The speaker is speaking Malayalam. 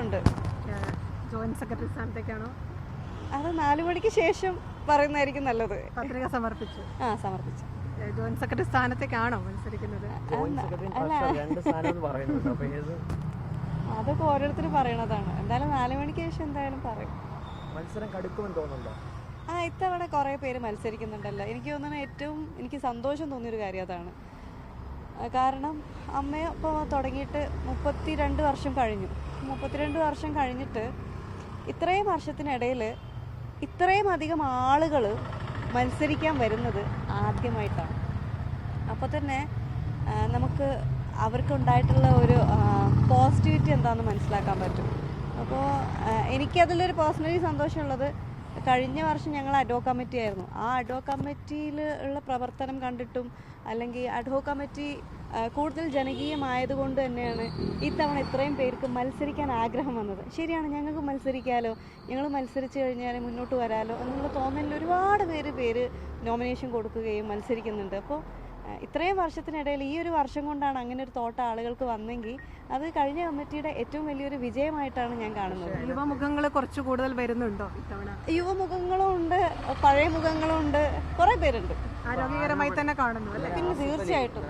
ഉണ്ട്. ജോയിന്റ് സെക്രട്ടറി സ്ഥാനത്തേക്കാണോ? അത് 4 മണിക്ക് ശേഷം പറയുന്നതായിരിക്കും നല്ലത്. പത്രിക സമർപ്പിച്ചു. സമർപ്പിച്ചു. ജോയിന്റ് സെക്രട്ടറി സ്ഥാനത്തേക്കാണോ മത്സരിക്കുന്നത്? അതൊക്കെ ഓരോരുത്തർ പറയണതാണ്. എന്തായാലും 4 മണിക്ക് ശേഷം എന്തായാലും പറയും. മത്സരം കടുക്കുമെന്ന് തോന്നുന്നുണ്ടോ? ഇത്തവണ കുറേ പേര് മത്സരിക്കുന്നുണ്ടല്ലോ. എനിക്ക് തോന്നുന്നത് എനിക്ക് സന്തോഷം തോന്നിയൊരു കാര്യം അതാണ്. കാരണം അമ്മ ഇപ്പോൾ തുടങ്ങിയിട്ട് 32 വർഷം കഴിഞ്ഞു. 32 വർഷം കഴിഞ്ഞിട്ട് ഇത്രയും വർഷത്തിനിടയിൽ ഇത്രയും അധികം ആളുകൾ മത്സരിക്കാൻ വരുന്നത് ആദ്യമായിട്ടാണ്. അപ്പോൾ തന്നെ നമുക്ക് അവർക്കുണ്ടായിട്ടുള്ള ഒരു പോസിറ്റിവിറ്റി എന്താണെന്ന് മനസ്സിലാക്കാൻ പറ്റും. അപ്പോൾ എനിക്കതിലൊരു പേഴ്സണലി സന്തോഷമുള്ളത്, കഴിഞ്ഞ വർഷം ഞങ്ങൾ അഡ്വോ കമ്മിറ്റി ആയിരുന്നു. ആ അഡ്വോ കമ്മിറ്റിയിൽ ഉള്ള പ്രവർത്തനം കണ്ടിട്ടും അല്ലെങ്കിൽ അഡ്വോ കമ്മിറ്റി കൂടുതൽ ജനകീയമായതുകൊണ്ട് തന്നെയാണ് ഇത്തവണ ഇത്രയും പേർക്ക് മത്സരിക്കാൻ ആഗ്രഹം വന്നത്. ശരിയാണ്, ഞങ്ങൾക്ക് മത്സരിക്കാമല്ലോ, ഞങ്ങൾ മത്സരിച്ച് കഴിഞ്ഞാൽ മുന്നോട്ട് വരാമല്ലോ എന്നുള്ള തോന്നലിൽ ഒരുപാട് പേര് നോമിനേഷൻ കൊടുക്കുകയും മത്സരിക്കുന്നുണ്ട്. അപ്പോൾ ഇത്രയും വർഷത്തിനിടയിൽ ഈ ഒരു വർഷം കൊണ്ടാണ് അങ്ങനെ ഒരു തോട്ട ആളുകൾക്ക് വന്നെങ്കിൽ അത് കഴിഞ്ഞ കമ്മിറ്റിയുടെ ഏറ്റവും വലിയൊരു വിജയമായിട്ടാണ് ഞാൻ കാണുന്നത്. യുവമുഖങ്ങൾ കുറച്ച് കൂടുതൽ വരുന്നുണ്ടോ ഇത്തവണ? യുവമുഖങ്ങളും ഉണ്ട്, പഴയ മുഖങ്ങളും ഉണ്ട്, കുറേ പേരുണ്ട്. ആരോഗ്യകരമായി തന്നെ കാണുന്നു അല്ലേ? പിന്നെ തീർച്ചയായിട്ടും